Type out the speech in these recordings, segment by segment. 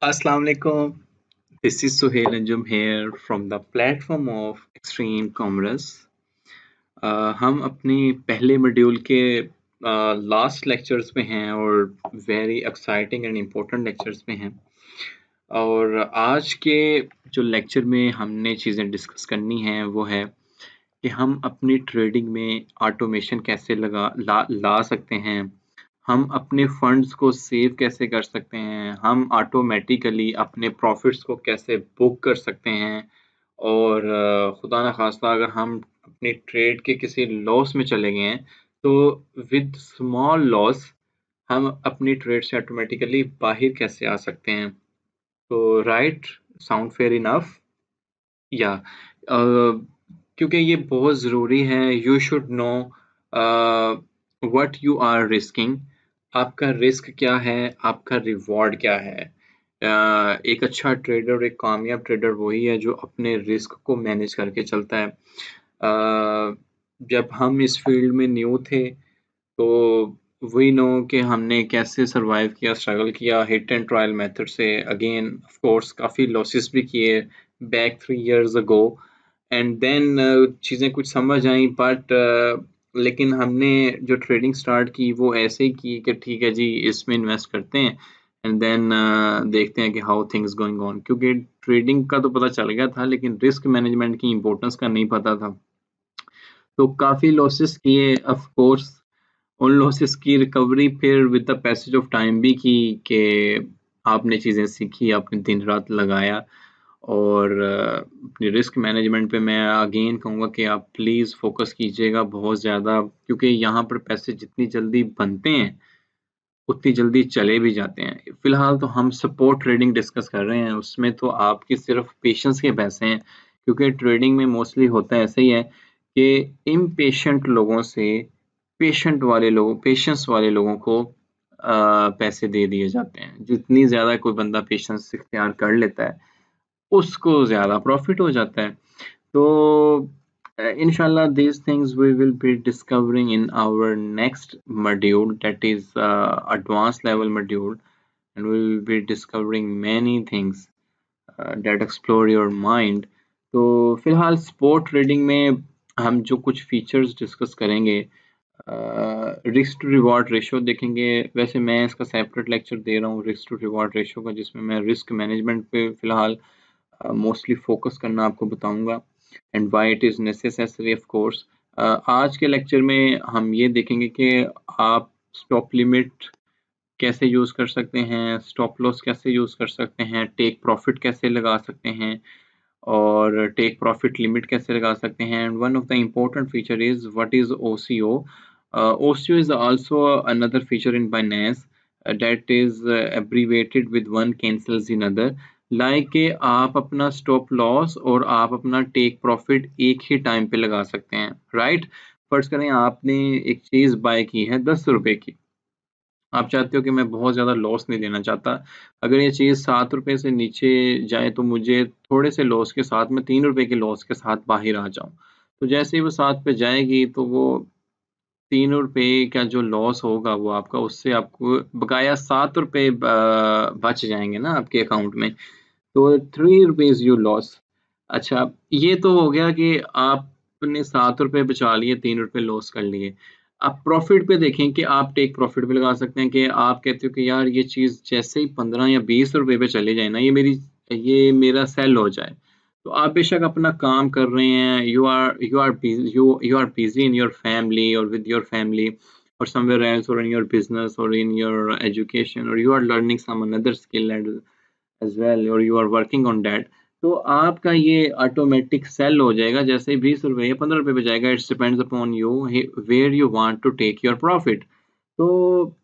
Assalamu alaikum. This is Suhail Anjum here from the platform of Extreme Commerce. हम अपनी पहले module के last lectures में हैं और very exciting and important lectures में हैं और आज के जो लेक्चर में हमने चीज़ें डिस्कस करनी हैं वो है कि हम अपनी ट्रेडिंग में ऑटोमेशन कैसे ला सकते हैं, हम अपने फंड्स को सेव कैसे कर सकते हैं, हम ऑटोमेटिकली अपने प्रॉफिट्स को कैसे बुक कर सकते हैं और खुदा न खास्ता अगर हम अपनी ट्रेड के किसी लॉस में चले गए हैं तो विद स्मॉल लॉस हम अपनी ट्रेड से ऑटोमेटिकली बाहर कैसे आ सकते हैं। तो राइट, साउंड फेयर इनफ या क्योंकि ये बहुत ज़रूरी है। You should know what you are risking, आपका रिस्क क्या है, आपका रिवॉर्ड क्या है। एक अच्छा ट्रेडर, एक कामयाब ट्रेडर वही है जो अपने रिस्क को मैनेज करके चलता है। जब हम इस फील्ड में न्यू थे तो वी नो कि हमने कैसे सरवाइव किया, स्ट्रगल किया हिट एंड ट्रायल मेथड से। अगेन ऑफ कोर्स काफ़ी लॉसेस भी किए बैक 3 years अगो एंड देन चीज़ें कुछ समझ आई बट लेकिन हमने जो ट्रेडिंग स्टार्ट की वो ऐसे ही की कि ठीक है जी इसमें इन्वेस्ट करते हैं एंड देन देखते हैं कि हाउ थिंग्स गोइंग ऑन। क्योंकि ट्रेडिंग का तो पता चल गया था लेकिन रिस्क मैनेजमेंट की इम्पोर्टेंस का नहीं पता था। तो काफ़ी लॉसेस किए ऑफ कोर्स, उन लॉसेस की रिकवरी फिर with the passage of time भी की कि आपने चीज़ें सीखी, आपने दिन रात लगाया और अपनी रिस्क मैनेजमेंट पे मैं अगेन कहूँगा कि आप प्लीज़ फ़ोकस कीजिएगा बहुत ज़्यादा, क्योंकि यहाँ पर पैसे जितनी जल्दी बनते हैं, उतनी जल्दी चले भी जाते हैं। फ़िलहाल तो हम सपोर्ट ट्रेडिंग डिस्कस कर रहे हैं, उसमें तो आपकी सिर्फ़ पेशेंस के पैसे हैं, क्योंकि ट्रेडिंग में मोस्टली होता ऐसा ही है कि इम्पेशेंट लोगों से पेशेंस वाले लोगों को पैसे दे दिए जाते हैं। जितनी ज़्यादा कोई बंदा पेशेंस इख्तियार कर लेता है, उसको ज़्यादा प्रॉफ़िट हो जाता है। तो inshallah these things we will be discovering in our next module, that is advanced level module, and we will be discovering many things that explore your mind. तो फिलहाल स्पोर्ट ट्रेडिंग में हम जो कुछ फीचर्स डिस्कस करेंगे, risk to reward ratio देखेंगे। वैसे मैं इसका सेपरेट लेक्चर दे रहा हूँ रिस्क टू रिवॉर्ड रेशो का, जिसमें मैं रिस्क मैनेजमेंट पे फिलहाल मोस्टली फोकस करना आपको बताऊंगा and why it is necessary of course. आज के लेक्चर में हम ये देखेंगे कि आप स्टॉप लिमिट कैसे यूज़ कर सकते हैं, स्टॉप लॉस कैसे यूज़ कर सकते हैं, टेक प्रॉफिट कैसे लगा सकते हैं और टेक प्रॉफिट लिमिट कैसे लगा सकते हैं। And one of the important feature is what is OCO. OCO is also another feature in Binance that is abbreviated with one cancels in other, like कि आप अपना स्टॉप लॉस और आप अपना टेक प्रॉफिट एक ही टाइम पे लगा सकते हैं, राइट। फर्ज करें आपने एक चीज़ बाय की है 10 रुपए की, आप चाहते हो कि मैं बहुत ज़्यादा लॉस नहीं लेना चाहता, अगर ये चीज़ 7 रुपए से नीचे जाए तो मुझे थोड़े से लॉस के साथ, मैं 3 रुपए के लॉस के साथ बाहर आ जाऊँ। तो जैसे ही वो 7 पे जाएगी तो वो 3 रुपए का जो लॉस होगा वो आपका, उससे आपको बकाया 7 रुपए बच जाएंगे ना आपके अकाउंट में। तो 3 रुपीज़ यू लॉस। अच्छा, ये तो हो गया कि आपने 7 रुपए बचा लिए, 3 रुपए लॉस कर लिए। आप प्रॉफ़िट पे देखें कि आप टेक प्रॉफ़िट पे लगा सकते हैं कि आप कहते हो कि यार ये चीज़ जैसे ही 15 या 20 रुपए पे चली जाए ना, ये मेरा सेल हो जाए। तो आप बेशक अपना काम कर रहे हैं, you are busy in your family और with your family or somewhere else or in your business or in your education, or you are learning some another skill as well or you are working on that, तो आपका ये automatic cell हो जाएगा जैसे ही 20 रुपए या 15 रुपए पे जाएगा। It's depends upon you where you want to take your profit. तो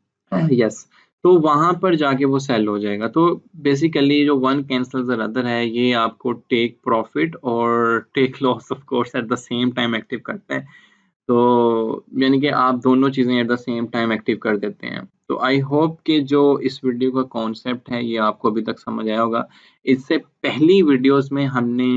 यस, तो वहां पर जाके वो सेल हो जाएगा। तो बेसिकली जो वन कैंसल्स द अदर है, ये आपको टेक प्रॉफिट और take loss of course at the same time active करता है। तो यानी कि आप दोनों चीज़ें at the same time active कर देते हैं। तो आई होप कि जो इस वीडियो का कॉन्सेप्ट है ये आपको अभी तक समझ आया होगा। इससे पहली वीडियोस में हमने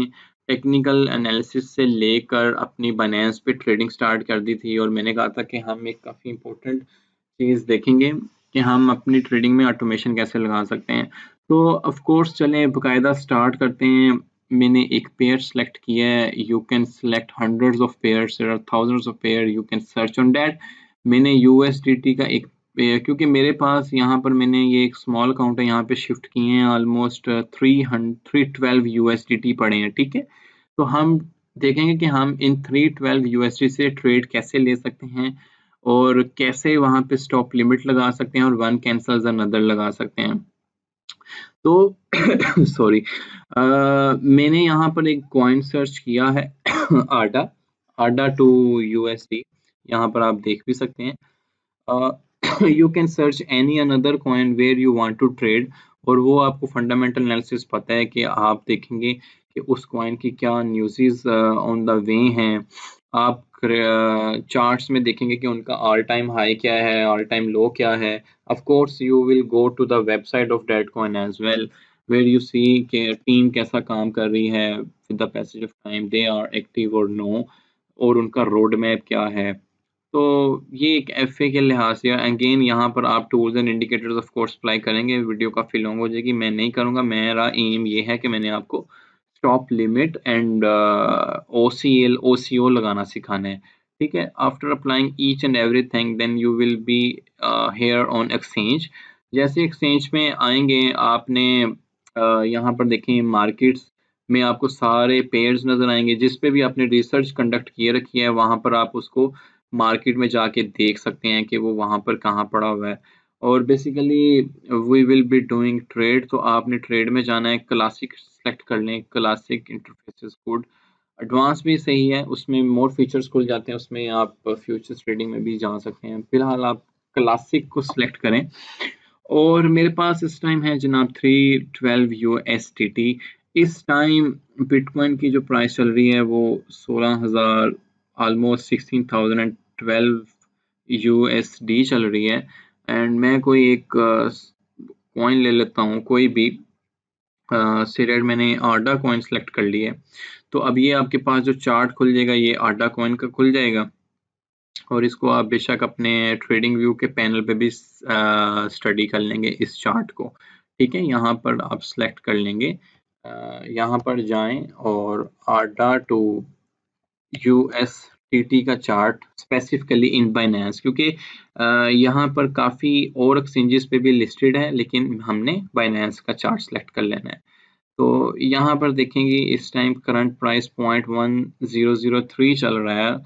टेक्निकल एनालिसिस से लेकर अपनी बाइनेंस पे ट्रेडिंग स्टार्ट कर दी थी और मैंने कहा था कि हम एक काफ़ी इम्पोर्टेंट चीज़ देखेंगे कि हम अपनी ट्रेडिंग में ऑटोमेशन कैसे लगा सकते हैं। तो ऑफ कोर्स चलें बाकायदा स्टार्ट करते हैं। मैंने एक पेयर सेलेक्ट किया है, you can select hundreds of pairs, there are thousands of pair, you can search on that. मैंने यूएसडीटी का एक पेयर, क्योंकि मेरे पास यहाँ पर मैंने ये एक स्मॉल अकाउंट है, यहाँ पे शिफ्ट किए हैं ऑलमोस्ट 312 यूएसडीटी पड़े हैं, ठीक है। तो हम देखेंगे कि हम इन 312 यूएसडी से ट्रेड कैसे ले सकते हैं और कैसे वहाँ पे स्टॉप लिमिट लगा सकते हैं और वन कैंसल्स अनदर लगा सकते हैं। तो सॉरी, मैंने यहाँ पर एक कॉइन सर्च किया है आडा, आडा टू यूएसडी, यहाँ पर आप देख भी सकते हैं। You can search any another coin where you want to trade, और वो आपको फंडामेंटल एनालिसिस पता है कि आप देखेंगे कि उस कॉइन की क्या न्यूज़ ऑन द वे हैं। आप चार्ट्स में देखेंगे कि उनका ऑल टाइम हाई क्या है, ऑल टाइम लो क्या है। Of course you will go to the website of that coin as well, where you see कि टीम कैसा काम कर रही है with the passage of time, they are active और नो, और उनका रोड मैप क्या है। तो ये एक एफए के लिहाज से अगेन यहाँ पर आप tools and indicators of course apply करेंगे, वीडियो काफ़ी लॉन्ग हो जाएगी, मैं नहीं करूँगा। मेरा एम ये है कि मैंने आपको stop limit and OCL OCO लगाना सिखाना है, ठीक है। After applying each and everything then you will be here on exchange. जैसे एक्सचेंज में आएंगे आपने यहाँ पर देखें मार्केट्स में आपको सारे पेयर्स नज़र आएंगे, जिस पे भी आपने रिसर्च कंडक्ट किए रखी है वहाँ पर आप उसको मार्केट में जाके देख सकते हैं कि वो वहाँ पर कहाँ पड़ा हुआ है। और basically we will be doing trade, तो आपने ट्रेड में जाना है, क्लासिक सेलेक्ट कर लें, classic interface is good. Advance भी सही है, उसमें मोर फीचर्स खुल जाते हैं, उसमें आप फ्यूचर्स ट्रेडिंग में भी जा सकते हैं। फिलहाल आप क्लासिक को सिलेक्ट करें। और मेरे पास इस टाइम है जनाब 312 USDT। इस टाइम बिटकॉइन की जो प्राइस चल रही है वो 16,000 ऑलमोस्ट 16,012 USD चल रही है। एंड मैं कोई एक कॉइन ले लेता हूँ, कोई भी सीरियल मैंने आडा कॉइन सेलेक्ट कर लिया है। तो अब ये आपके पास जो चार्ट खुल जाएगा ये आडा कॉइन का खुल जाएगा, और इसको आप बेशक अपने ट्रेडिंग व्यू के पैनल पे भी स्टडी कर लेंगे इस चार्ट को, ठीक है। यहाँ पर आप सेलेक्ट कर लेंगे, यहाँ पर जाएं और आडा टू USDT का चार्ट स्पेसिफिकली इन बाइनेंस, क्योंकि यहाँ पर काफ़ी और एक्सचेंजेस पे भी लिस्टेड है, लेकिन हमने बाइनेंस का चार्ट सेलेक्ट कर लेना है। तो यहाँ पर देखेंगे इस टाइम करंट प्राइस 0.1003 चल रहा है,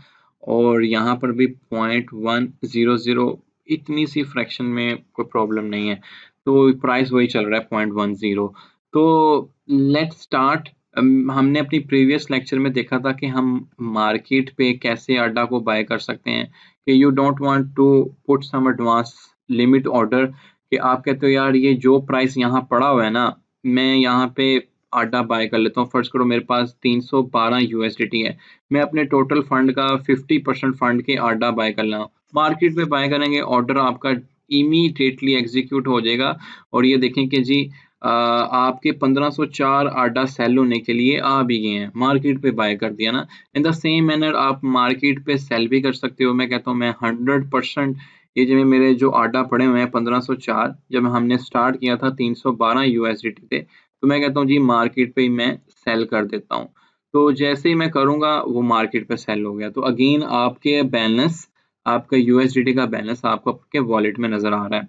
और यहाँ पर भी 0.100, इतनी सी फ्रैक्शन में कोई प्रॉब्लम नहीं है, तो प्राइस वही चल रहा है 0.10। तो लेट्स स्टार्ट। हमने अपनी प्रीवियस लेक्चर में देखा था कि हम मार्केट पे कैसे आडा को बाय कर सकते हैं, कि you don't want to put some advance limit order, कि आप कहते हो यार ये जो प्राइस यहाँ पड़ा हुआ है ना, मैं यहाँ पे आडा बाय कर लेता हूँ। फर्स्ट करो मेरे पास 312 USDT है, मैं अपने टोटल फंड का 50% फंड के आडा बाय कर रहा हूँ। मार्केट में बाय करेंगे, ऑर्डर आपका इमीडिएटली एग्जीक्यूट हो जाएगा। और ये देखें कि जी आपके 1504 आडा सेल होने के लिए आ भी गए हैं, मार्केट पे बाय कर दिया ना। इन द सेम मैनर आप मार्केट पे सेल भी कर सकते हो। मैं कहता हूँ मैं 100% ये जो मेरे जो आडा पड़े हुए हैं 1504, जब हमने स्टार्ट किया था 312 USDT थे, तो मैं कहता हूँ जी मार्केट पे ही मैं सेल कर देता हूँ। तो जैसे ही मैं करूँगा वो मार्केट पे सेल हो गया, तो अगेन आपके बैलेंस, आपका USDT का बैलेंस आपको आपके वॉलेट में नज़र आ रहा है।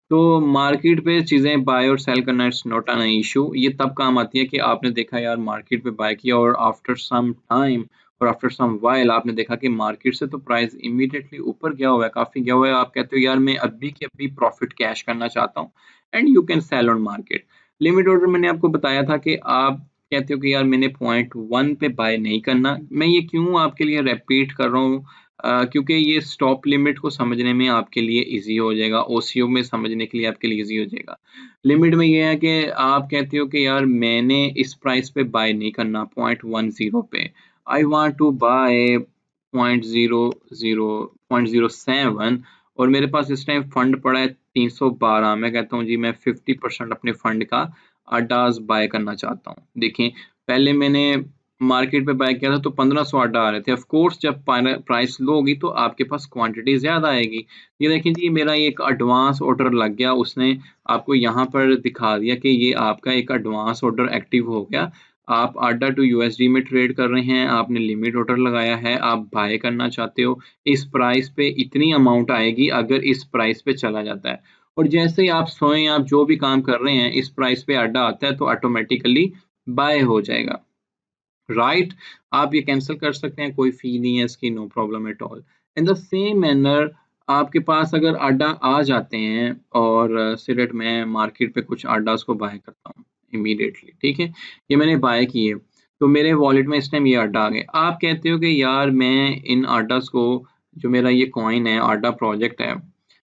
तो मार्केट पे चीज़ें बाय और सेल करना इट्स नॉट एन इशू। ये तब काम आती है कि आपने देखा यार मार्केट पे बाय किया और आफ्टर सम टाइम और आफ्टर सम व्हाइल आपने देखा कि मार्केट से तो प्राइस इमीडिएटली ऊपर गया हुआ है, काफ़ी गया हुआ है। आप कहते हो यार मैं अभी के अभी प्रॉफिट कैश करना चाहता हूँ, and you can sell on market. Limit order मैंने आपको बताया था कि आप कहते हो कि यार मैंने 0.1 पे बाय नहीं करना। मैं ये क्यों आपके लिए रिपीट कर रहा हूँ, क्योंकि ये स्टॉप लिमिट को समझने में आपके लिए इजी हो जाएगा, ओसीओ में समझने के लिए आपके लिए इजी हो जाएगा। लिमिट में ये है कि आप कहते हो कि यार मैंने इस प्राइस पे बाय नहीं करना 0.10 पे, आई वांट टू बाय 0.07, और मेरे पास इस टाइम फंड पड़ा है 312। मैं कहता हूँ जी मैं 50% अपने फंड का अडाज बाय करना चाहता हूँ। देखें पहले मैंने मार्केट पे बाय किया था तो 1500 आटा आ रहे थे। ऑफ कोर्स जब प्राइस लो होगी तो आपके पास क्वांटिटी ज़्यादा आएगी। ये देखें जी, मेरा ये एक एडवांस ऑर्डर लग गया, उसने आपको यहाँ पर दिखा दिया कि ये आपका एक एडवांस ऑर्डर एक्टिव हो गया। आप आटा टू यूएसडी में ट्रेड कर रहे हैं, आपने लिमिट ऑर्डर लगाया है, आप बाय करना चाहते हो, इस प्राइस पे इतनी अमाउंट आएगी अगर इस प्राइस पे चला जाता है। और जैसे ही आप सोएं, आप जो भी काम कर रहे हैं, इस प्राइस पे आटा आता है तो ऑटोमेटिकली बाय हो जाएगा। राइट, आप ये कैंसिल कर सकते हैं, कोई फी नहीं है इसकी, no problem at all. In the same manner आपके पास अगर आडा आ जाते हैं और सिलेक्ट मैं मार्केट पे कुछ आडास को बाय करता हूँ इमीडिएटली, ठीक है, ये मैंने बाय किए तो मेरे वॉलेट में इस टाइम ये आडा आ गए। आप कहते हो कि यार मैं इन आडास को, जो मेरा ये कॉइन है, आडा प्रोजेक्ट है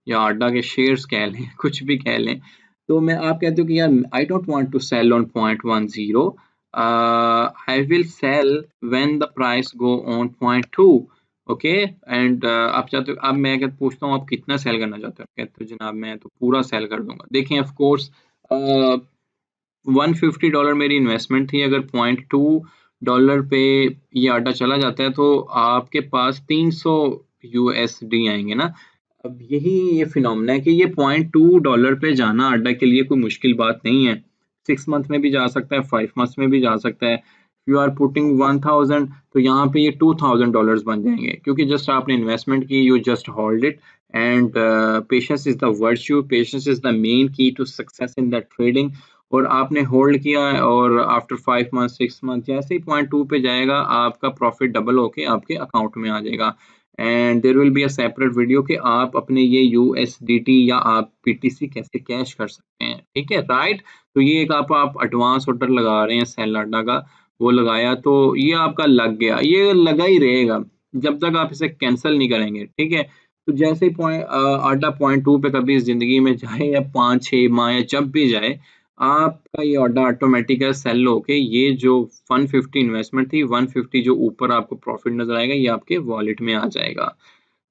या आडा के शेयर्स कह लें कुछ भी कह लें, तो मैं आप कहते हो कि यार I don't want to sell on 0.10, I will sell when the price go on 0.2, okay and आप चाहते हो, अब मैं क्या पूछता हूँ, आप कितना सेल करना चाहते हो? कहते हो जनाब मैं तो पूरा सेल कर दूंगा। देखें ऑफ कोर्स $150 मेरी इन्वेस्टमेंट थी, अगर $0.2 पे ये आटा चला जाता है तो आपके पास 300 USD आएंगे ना। अब यही ये फिनोमेना है कि ये $0.2 पे जाना आटा के लिए कोई मुश्किल बात नहीं है। 6 मंथ में भी जा सकता है, 5 मंथ्स में भी जा सकता है। यू आर पुटिंग 1000 तो यहाँ पे ये $2000 बन जाएंगे, क्योंकि जस्ट आपने इन्वेस्टमेंट की, you just hold it and patience is the virtue, patience is the main key to success in that trading. और आपने होल्ड किया है और आफ्टर 5 मंथ 6 मंथ जैसे ही 0.2 पे जाएगा आपका प्रॉफिट डबल होके आपके अकाउंट में आ जाएगा। And there will be a separate video कि आप अपने ये यूएसडीटी या आप पीटीसी कैसे कैश कर सकते हैं, ठीक है, राइट। तो ये एक आप एडवांस ऑर्डर लगा रहे हैं सेल आडा का, वो लगाया तो ये आपका लग गया, ये लगा ही रहेगा जब तक आप इसे कैंसिल नहीं करेंगे, ठीक है। तो जैसे ही आडा 0.2 पे कभी जिंदगी में जाए या 5-6 माह या जब भी जाए, आपका ये ऑर्डर ऑटोमेटिक सेल होके ये जो 150 इन्वेस्टमेंट थी, 150 जो ऊपर आपको प्रॉफिट नजर आएगा ये आपके वॉलेट में आ जाएगा।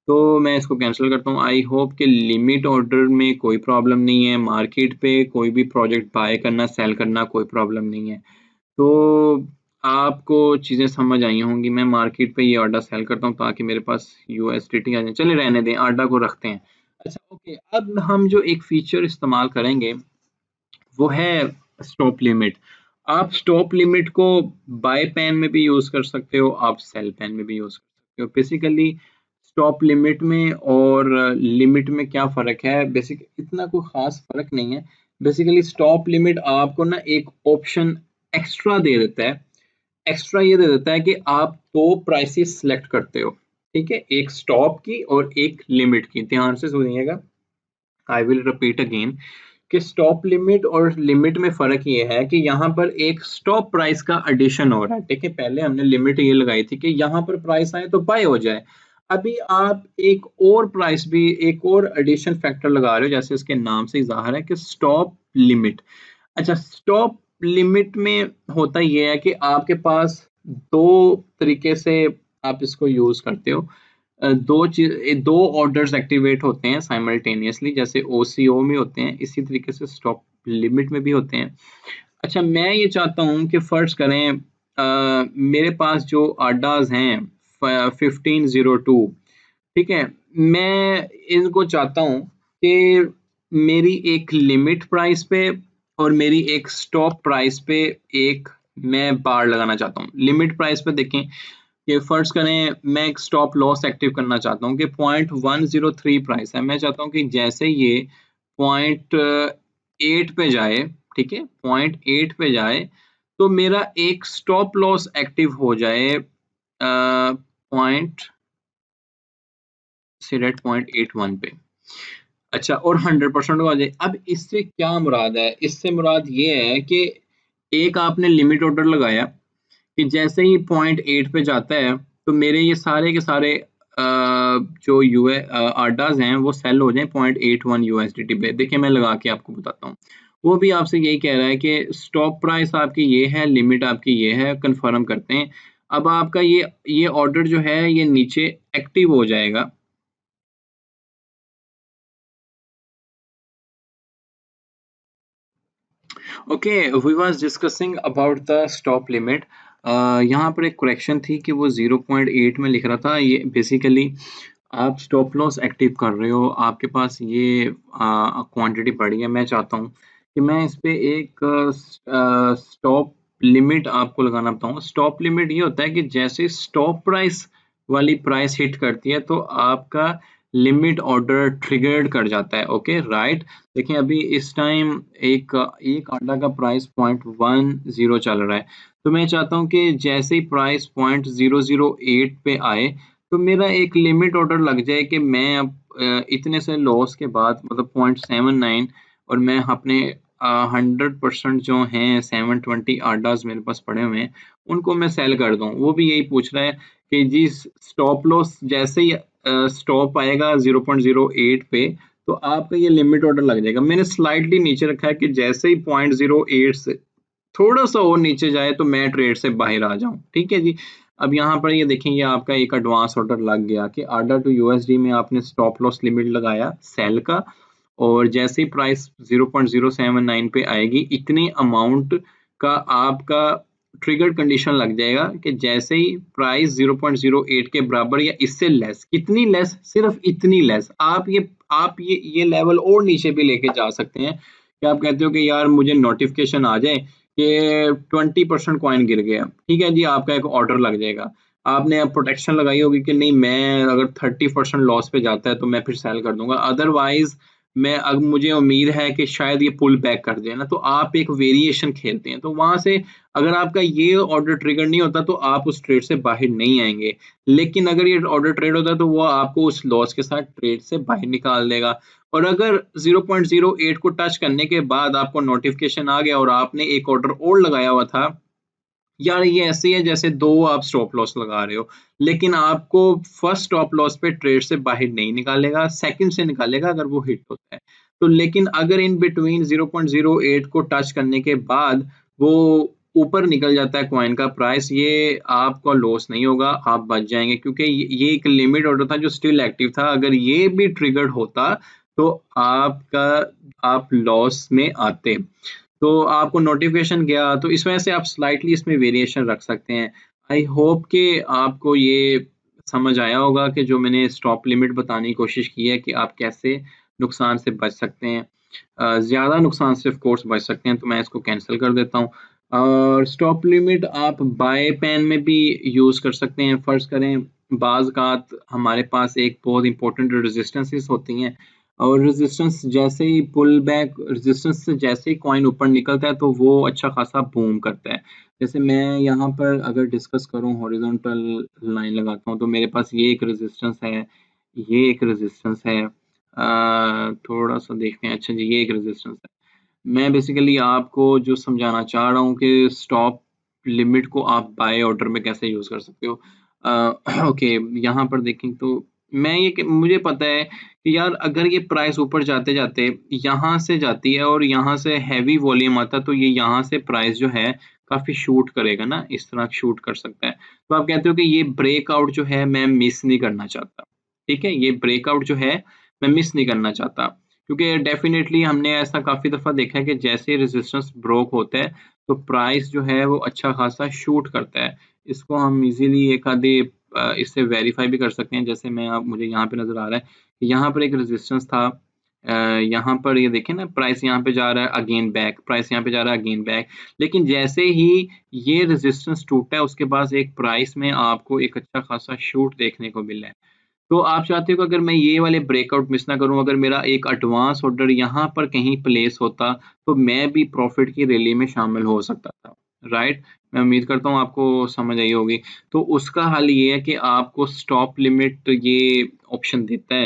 तो मैं इसको कैंसिल करता हूँ। आई होप कि लिमिट ऑर्डर में कोई प्रॉब्लम नहीं है, मार्केट पे कोई भी प्रोजेक्ट बाय करना सेल करना कोई प्रॉब्लम नहीं है। तो आपको चीज़ें समझ आई होंगी। मैं मार्केट पे ये ऑर्डर सेल करता हूँ ताकि मेरे पास यूएसडीटी आ जाए। चलिए रहने दें, ऑर्डर को रखते हैं। अच्छा ओके, अब हम जो एक फीचर इस्तेमाल करेंगे वो है स्टॉप लिमिट। आप स्टॉप लिमिट को बाय पेन में भी यूज कर सकते हो, आप सेल पेन में भी यूज कर सकते हो। बेसिकली स्टॉप लिमिट में और लिमिट में क्या फर्क है? बेसिक इतना कोई खास फर्क नहीं है। बेसिकली स्टॉप लिमिट आपको ना एक ऑप्शन एक्स्ट्रा दे देता है। एक्स्ट्रा ये दे देता है कि आप दो प्राइसेस सिलेक्ट करते हो, ठीक है, एक स्टॉप की और एक लिमिट की। ध्यान से सुनिएगा, आई विल रिपीट अगेन कि स्टॉप लिमिट और लिमिट में फर्क ये है कि यहाँ पर एक स्टॉप प्राइस का एडिशन हो रहा है, ठीक है। पहले हमने लिमिट ये लगाई थी कि यहाँ पर प्राइस आए तो बाय हो जाए। अभी आप एक और प्राइस भी, एक और एडिशन फैक्टर लगा रहे हो, जैसे इसके नाम से ही जाहिर है कि स्टॉप लिमिट। अच्छा, स्टॉप लिमिट में होता ये है कि आपके पास दो तरीके से आप इसको यूज करते हो। दो ऑर्डर्स एक्टिवेट होते हैं साइमल्टेनियसली, जैसे ओसीओ में होते हैं, इसी तरीके से स्टॉप लिमिट में भी होते हैं। अच्छा, मैं ये चाहता हूँ कि फर्ज करें मेरे पास जो आडाज हैं 1502, ठीक है, मैं इनको चाहता हूँ कि मेरी एक लिमिट प्राइस पे और मेरी एक स्टॉप प्राइस पे एक मैं बार लगाना चाहता हूँ। लिमिट प्राइस पे देखें कि फर्ज करें मैं एक स्टॉप लॉस एक्टिव करना चाहता हूँ कि 0.103 प्राइस है, मैं चाहता हूँ कि जैसे ये 0.8 पे जाए, ठीक है, 0.8 पे जाए तो मेरा एक स्टॉप लॉस एक्टिव हो जाए पॉइंट से 0.81 पे। अच्छा, और 100% आ जाए। अब इससे क्या मुराद है? इससे मुराद ये है कि एक आपने लिमिट ऑर्डर लगाया कि जैसे ही 0.8 पे जाता है तो मेरे ये सारे के सारे जो यूए आर्डाज हैं वो सेल हो जाएं 0.81 यूएसडीटी पे। देखिए मैं लगा के आपको बताता हूँ। वो भी आपसे यही कह रहा है कि स्टॉप प्राइस आपकी ये है, लिमिट आपकी ये है, कंफर्म करते हैं। अब आपका ये ऑर्डर जो है ये नीचे एक्टिव हो जाएगा। Okay, we was discussing about the stop limit. यहाँ पर एक करेक्शन थी कि वो 0.8 में लिख रहा था। ये बेसिकली आप स्टॉप लॉस एक्टिव कर रहे हो, आपके पास ये क्वांटिटी पड़ी है। मैं चाहता हूँ कि मैं इस पे एक स्टॉप लिमिट आपको लगाना बताऊँगा। स्टॉप लिमिट ये होता है कि जैसे स्टॉप प्राइस वाली प्राइस हिट करती है तो आपका लिमिट ऑर्डर ट्रिगर्ड कर जाता है। Okay, right. देखिए अभी इस टाइम एक एक आटा का प्राइस 0.10 चल रहा है, तो मैं चाहता हूँ कि जैसे ही प्राइस 0.008 पे आए तो मेरा एक लिमिट ऑर्डर लग जाए कि मैं अब इतने से लॉस के बाद मतलब 0.79 और मैं अपने 100% जो हैं 720 आडाज मेरे पास पड़े हुए हैं उनको मैं सेल कर दूं। वो भी यही पूछ रहा है कि जी स्टॉप लॉस जैसे ही स्टॉप आएगा 0.08 पे तो आपका ये लिमिट ऑर्डर लग जाएगा। मैंने स्लाइटली नीचे रखा है कि जैसे ही 0.08 से थोड़ा सा और नीचे जाए तो मैं ट्रेड से बाहर आ जाऊं। ठीक है जी। अब यहाँ पर ये देखेंगे आपका एक एडवांस ऑर्डर लग गया कि आडा टू यूएसडी में आपने स्टॉप लॉस लिमिट लगाया सेल का, और जैसे ही प्राइस 0.079 पे आएगी इतने अमाउंट का आपका ट्रिगर कंडीशन लग जाएगा कि जैसे ही प्राइस 0.08 के बराबर या इससे लेस, कितनी लेस, सिर्फ इतनी लेस, आप ये लेवल और नीचे भी लेके जा सकते हैं कि आप कहते हो कि यार मुझे नोटिफिकेशन आ जाए कि 20% कॉइन गिर गया। ठीक है जी, आपका एक ऑर्डर लग जाएगा। आपने अब प्रोटेक्शन लगाई होगी कि नहीं मैं अगर 30% लॉस पे जाता है तो मैं फिर सेल कर दूंगा, अदरवाइज मैं अब मुझे उम्मीद है कि शायद ये पुल बैक कर दे ना, तो आप एक वेरिएशन खेलते हैं। तो वहां से अगर आपका ये ऑर्डर ट्रिगर नहीं होता तो आप उस ट्रेड से बाहर नहीं आएंगे, लेकिन अगर ये ऑर्डर ट्रेड होता तो वो आपको उस लॉस के साथ ट्रेड से बाहर निकाल देगा। और अगर 0.08 को टच करने के बाद आपको नोटिफिकेशन आ गया और आपने एक ऑर्डर और लगाया हुआ था, यार ये ऐसे ही है जैसे दो आप स्टॉप लॉस लगा रहे हो, लेकिन आपको फर्स्ट स्टॉप लॉस पे ट्रेड से बाहर नहीं निकालेगा, सेकंड से निकालेगा अगर वो हिट होता है तो। लेकिन अगर इन बिटवीन 0.08 को टच करने के बाद वो ऊपर निकल जाता है कॉइन का प्राइस, ये आपका लॉस नहीं होगा, आप बच जाएंगे, क्योंकि ये एक लिमिट ऑर्डर था जो स्टिल एक्टिव था। अगर ये भी ट्रिगर्ड होता तो आपका आप लॉस में आते। तो आपको नोटिफिकेशन गया तो इस वजह से आप स्लाइटली इसमें वेरिएशन रख सकते हैं। आई होप कि आपको ये समझ आया होगा कि जो मैंने स्टॉप लिमिट बताने की कोशिश की है कि आप कैसे नुकसान से बच सकते हैं। ज़्यादा नुकसान से ऑफ कोर्स बच सकते हैं, तो मैं इसको कैंसिल कर देता हूँ। और स्टॉप लिमिट आप बाय पैन में भी यूज़ कर सकते हैं। फ़र्ज़ करें बाज़ हमारे पास एक बहुत इंपॉर्टेंट रेजिस्टेंसेस होती हैं और रेजिस्टेंस जैसे ही पुल बैक, रेजिस्टेंस से जैसे ही कॉइन ऊपर निकलता है तो वो अच्छा खासा बूम करता है। जैसे मैं यहाँ पर अगर डिस्कस करूँ हॉरिजॉन्टल लाइन लगाता हूँ तो मेरे पास ये एक रेजिस्टेंस है, ये एक रेजिस्टेंस है। थोड़ा सा देखते हैं। अच्छा जी, ये एक रेजिस्टेंस है। मैं बेसिकली आपको जो समझाना चाह रहा हूँ कि स्टॉप लिमिट को आप बाय ऑर्डर में कैसे यूज़ कर सकते हो। ओके, यहाँ पर देखें तो मैं ये मुझे पता है कि यार अगर ये प्राइस ऊपर जाते-जाते यहाँ से जाती है और यहाँ से हैवी वॉल्यूम आता है तो ये यहाँ से प्राइस जो है काफ़ी शूट करेगा ना, इस तरह शूट कर सकता है। तो आप कहते हो कि ये ब्रेकआउट जो है मैं मिस नहीं करना चाहता। ठीक है? ये ब्रेकआउट जो है मैं मिस नहीं करना चाहता। क्योंकि डेफिनेटली हमने ऐसा काफ़ी दफ़ा देखा है कि जैसे रेजिस्टेंस ब्रोक होता है तो प्राइस जो है वो अच्छा खासा शूट करता है। इसको हम इज़िली एक आधे इससे वेरीफ़ाई भी कर सकते हैं। जैसे मैं अब मुझे यहाँ पे नज़र आ रहा है कि यहाँ पर एक रेजिस्टेंस था। यहाँ पर ये देखें ना प्राइस यहाँ पे जा रहा है अगेन बैक, प्राइस यहाँ पे जा रहा है अगेन बैक। लेकिन जैसे ही ये रेजिस्टेंस टूटा है उसके बाद एक प्राइस में आपको एक अच्छा खासा शूट देखने को मिला है। तो आप चाहते हो कि अगर मैं ये वाले ब्रेकआउट मिस ना करूँ, अगर मेरा एक एडवांस ऑर्डर यहाँ पर कहीं प्लेस होता, तो मैं भी प्रॉफ़िट की रैली में शामिल हो सकता था, राइट? मैं उम्मीद करता हूँ आपको समझ आई होगी। तो उसका हल ये है कि आपको स्टॉप लिमिट ये ऑप्शन देता है।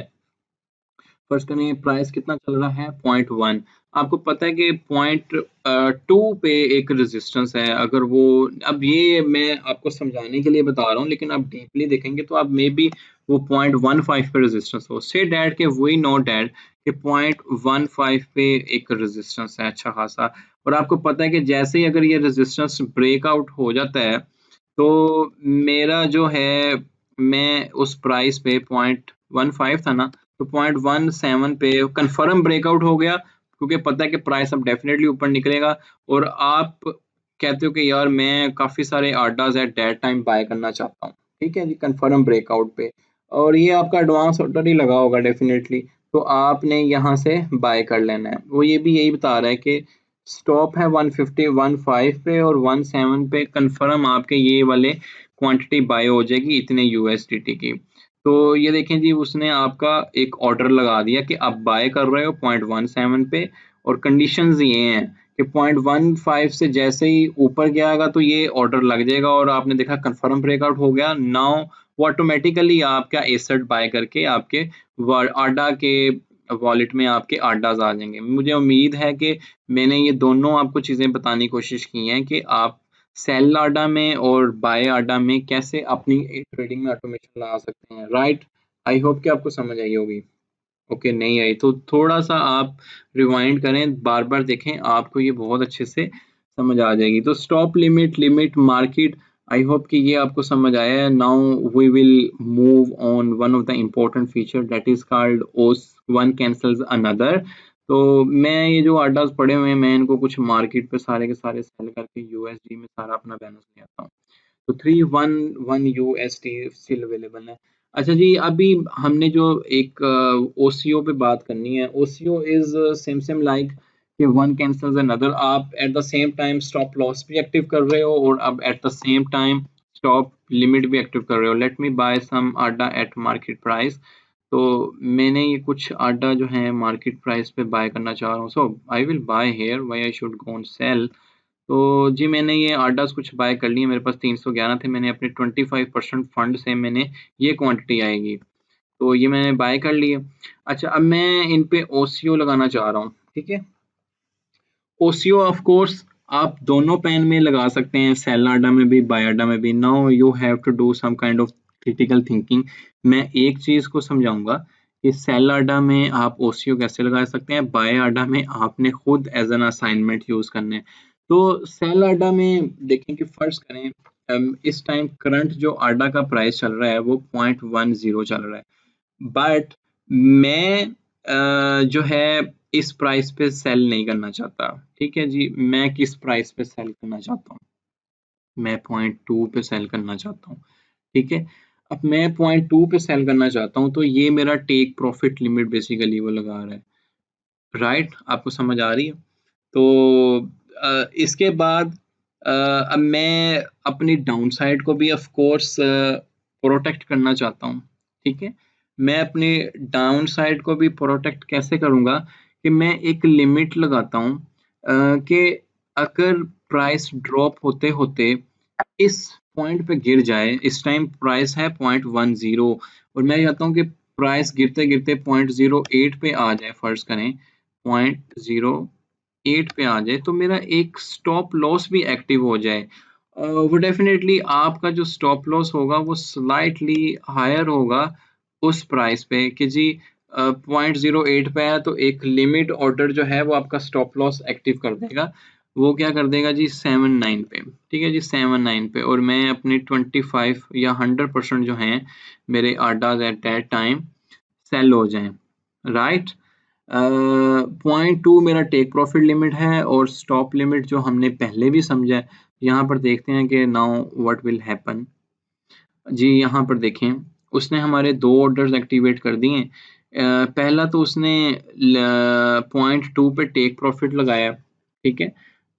फर्स्ट करें प्राइस कितना चल रहा है 0.1, आपको पता है कि 0.2 पे एक रेजिस्टेंस है। अगर वो, अब ये मैं आपको समझाने के लिए बता रहा हूँ लेकिन आप डीपली देखेंगे तो आप मे बी वो 0.15 पे रेजिस्टेंस हो। से डैट के वी नो डैट कि 0.15 पे एक रेजिस्टेंस है अच्छा खासा। और आपको पता है कि जैसे ही अगर ये रेजिस्टेंस ब्रेकआउट हो जाता है तो मेरा जो है मैं उस प्राइस पे 0.15 था ना, तो 0.17 पे कंफर्म ब्रेकआउट हो गया, क्योंकि पता है कि प्राइस अब डेफिनेटली ऊपर निकलेगा। और आप कहते हो कि यार मैं काफ़ी सारे orders at that time buy करना चाहता हूँ, ठीक है जी, कंफर्म ब्रेकआउट पे, और ये आपका एडवांस ऑर्डर ही लगा होगा डेफिनेटली, तो आपने यहाँ से बाय कर लेना है। वो ये भी यही बता रहा है कि स्टॉप है 150 15 पे और 17 पे कंफर्म आपके ये वाले क्वांटिटी बाय हो जाएगी इतने यूएसडीटी की। तो ये देखें जी, उसने आपका एक ऑर्डर लगा दिया कि आप बाय कर रहे हो 0.17 पे, और कंडीशंस ये हैं कि 0.15 से जैसे ही ऊपर गयागा तो ये ऑर्डर लग जाएगा और आपने देखा कंफर्म ब्रेकआउट हो गया। नाउ वो ऑटोमेटिकली आपका एसेट बाय करके आपके आडा के वॉलेट में आपके आडाज आ जाएंगे। मुझे उम्मीद है कि मैंने ये दोनों आपको चीज़ें बताने की कोशिश की हैं कि आप सेल आडा में और बाय आडा में कैसे अपनी ट्रेडिंग में ऑटोमेशन ला सकते हैं। राइट, आई होप कि आपको समझ आई होगी। ओके, नहीं आई तो थोड़ा सा आप रिवाइंड करें, बार बार देखें, आपको ये बहुत अच्छे से समझ आ जाएगी। तो stop limit, limit, market, I hope कि ये आपको समझ आया है। Now we will move on one of the important feature that is called ओस वन कैंसल्स अनदर। तो मैं ये जो आर्डर्स पड़े हुए हैं, मैं इनको कुछ मार्केट पे सारे के सारे सेल करके यूएसडी में सारा अपना बैलेंस ले आता हूँ। तो 311 यूएसडी स्टिल अवेलेबल है। अच्छा जी, अभी हमने जो एक ओसीओ पे बात करनी है। ओसीओ इज सेम लाइक कि वन कैंसल्स अनदर। आप at the same time stop loss भी एक्टिव कर रहे हो और अब at the same time stop limit भी एक्टिव कर रहे हो। लेट मी बाय सम आडा एट मार्केट प्राइस। तो मैंने ये कुछ आडा जो है मार्केट प्राइस पे बाय करना चाह रहा हूँ। So I will buy here, why I should go and sell. तो जी मैंने ये आर्डर्स कुछ बाय कर लिए, मेरे पास 311 थे, मैंने अपने 25% फंड से मैंने ये क्वांटिटी आएगी, तो ये मैंने बाय कर लिए। अच्छा, अब मैं इन पे ओसीओ लगाना चाह रहा हूँ, ठीक है। ओसीओ ऑफ कोर्स आप दोनों पेन में लगा सकते हैं, सेल आर्डा में भी, बाय आर्डा में भी। Now you have to do some kind of critical thinking. मैं एक चीज को समझाऊंगा कि सेल आर्डा में आप ओसीओ कैसे लगा सकते हैं, बाय आर्डा में आपने खुद एज एन असाइनमेंट यूज करने हैं। तो सेल आर्डा में देखें कि फर्ज करें इस टाइम करंट जो आर्डा का प्राइस चल रहा है वो 0.10 चल रहा है, बट मैं जो है इस प्राइस पे सेल नहीं करना चाहता, ठीक है जी। मैं किस प्राइस पे सेल करना चाहता हूँ, मैं 0.2 पे सेल करना चाहता हूँ, ठीक है। अब मैं 0.2 पे सेल करना चाहता हूँ, तो ये मेरा टेक प्रॉफिट लिमिट बेसिकली वो लगा रहा है। राइट, आपको समझ आ रही है। तो इसके बाद अब मैं अपनी डाउन साइड को भी ऑफ कोर्स प्रोटेक्ट करना चाहता हूँ, ठीक है। मैं अपनी डाउन साइड को भी प्रोटेक्ट कैसे करूँगा कि मैं एक लिमिट लगाता हूँ कि अगर प्राइस ड्रॉप होते होते इस पॉइंट पे गिर जाए, इस टाइम प्राइस है 0.10 और मैं चाहता हूँ कि प्राइस गिरते गिरते 0.08 पे आ जाए, फर्ज करें 0.08 पे आ जाए, तो मेरा एक स्टॉप लॉस भी एक्टिव हो जाए। वो डेफिनेटली आपका जो स्टॉप लॉस होगा वो स्लाइटली हायर होगा उस प्राइस पे कि जी 0.08 पे है, तो एक लिमिट ऑर्डर जो है वो आपका स्टॉप लॉस एक्टिव कर देगा। वो क्या कर देगा जी 79 पे, ठीक है जी 79 पे, और मैं अपने 25 या 100% जो हैं मेरे orders at that time sell हो जाएं। राइट, 0.2 मेरा टेक प्रॉफिट लिमिट है और स्टॉप लिमिट जो हमने पहले भी समझा है। यहाँ पर देखते हैं कि नाउ व्हाट विल हैपन। जी यहाँ पर देखें, उसने हमारे दो ऑर्डर्स एक्टिवेट कर दिए। पहला तो उसने 0.2 पे टेक प्रॉफिट लगाया, ठीक है।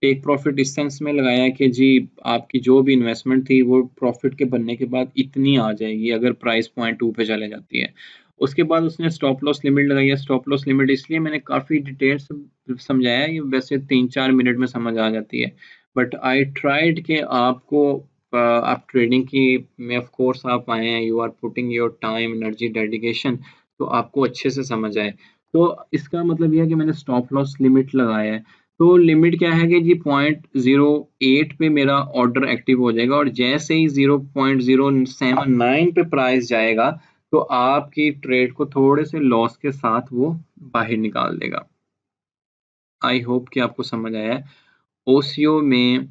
टेक प्रॉफिट इस सेंस में लगाया कि जी आपकी जो भी इन्वेस्टमेंट थी वो प्रॉफिट के बनने के बाद इतनी आ जाएगी अगर प्राइस 0.2 पे चले जाती है। उसके बाद उसने स्टॉप लॉस लिमिट लगाई है। स्टॉप लॉस लिमिट इसलिए मैंने काफ़ी डिटेल से समझाया है, ये वैसे 3-4 मिनट में समझ आ जाती है, बट आई ट्राइड कि आपको आप ट्रेडिंग की में ऑफ कोर्स आप आए हैं, you are putting your time, energy, dedication, तो आपको अच्छे से समझ आए। तो इसका मतलब यह है कि मैंने स्टॉप लॉस लिमिट लगाया है। तो लिमिट क्या है कि जी 0.08 पे मेरा ऑर्डर एक्टिव हो जाएगा और जैसे ही 0.079 पे प्राइस जाएगा तो आपकी ट्रेड को थोड़े से लॉस के साथ वो बाहर निकाल देगा। आई होप कि आपको समझ आया है। ओसीओ में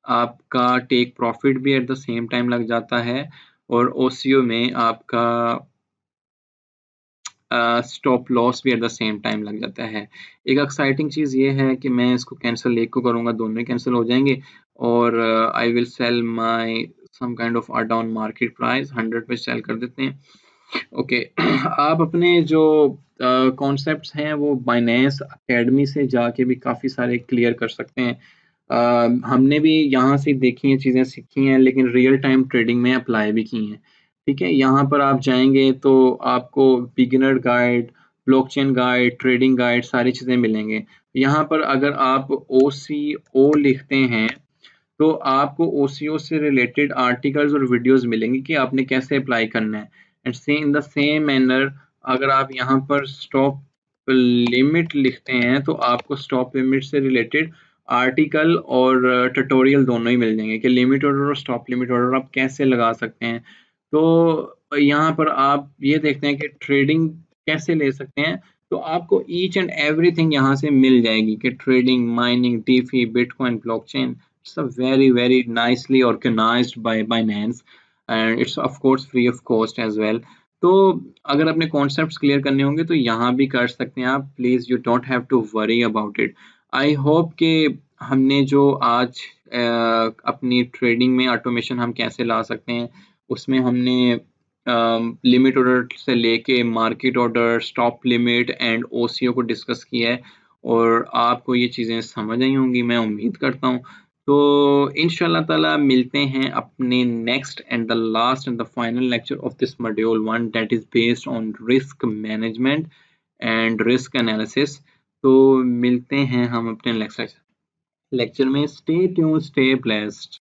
आपका टेक प्रॉफिट भी एट द सेम टाइम लग जाता है और ओसीओ में आपका स्टॉप लॉस भी एट द सेम टाइम लग जाता है। एक एक्साइटिंग चीज़ ये है कि मैं इसको कैंसिल एक को करूँगा, दोनों ही कैंसिल हो जाएंगे और I will sell my some kind of down market price 100 पे सेल कर देते हैं। ओके आप अपने जो कॉन्सेप्ट्स हैं वो बाइनेंस एकेडमी से जाके भी काफ़ी सारे क्लियर कर सकते हैं। हमने भी यहाँ से देखी हैं चीज़ें सीखी हैं लेकिन रियल टाइम ट्रेडिंग में अप्लाई भी की हैं। ठीक है, यहाँ पर आप जाएंगे तो आपको beginner guide, blockchain guide, trading guide सारी चीज़ें मिलेंगे। यहाँ पर अगर आप OCO लिखते हैं तो आपको OCO से रिलेटेड आर्टिकल्स और वीडियोस मिलेंगे कि आपने कैसे अप्लाई करना है। And same in the same manner अगर आप यहाँ पर स्टॉप लिमिट लिखते हैं तो आपको स्टॉप लिमिट से रिलेटेड आर्टिकल और ट्यूटोरियल दोनों ही मिल जाएंगे कि लिमिट ऑर्डर और स्टॉप लिमिट ऑर्डर आप कैसे लगा सकते हैं। तो यहाँ पर आप ये देखते हैं कि ट्रेडिंग कैसे ले सकते हैं, तो आपको ईच एंड एवरीथिंग यहाँ से मिल जाएगी कि trading, mining, d phi, bitcoin, blockchain, it's a very nicely organized by Binance and it's of course free of cost as well। तो अगर अपने कॉन्सेप्ट्स क्लियर करने होंगे तो यहाँ भी कर सकते हैं आप, please you don't have to worry about it. I hope कि हमने जो आज अपनी ट्रेडिंग में ऑटोमेशन हम कैसे ला सकते हैं उसमें हमने लिमिट ऑर्डर से लेके market order, stop limit and OCO को डिस्कस किया है और आपको ये चीज़ें समझ आई होंगी मैं उम्मीद करता हूँ। तो इंशाल्लाह ताला मिलते हैं अपने next and the last and the final lecture of this module 1 that is based on risk management and risk analysis. तो मिलते हैं हम अपने नेक्स्ट लेक्चर में। Stay tune, stay blessed.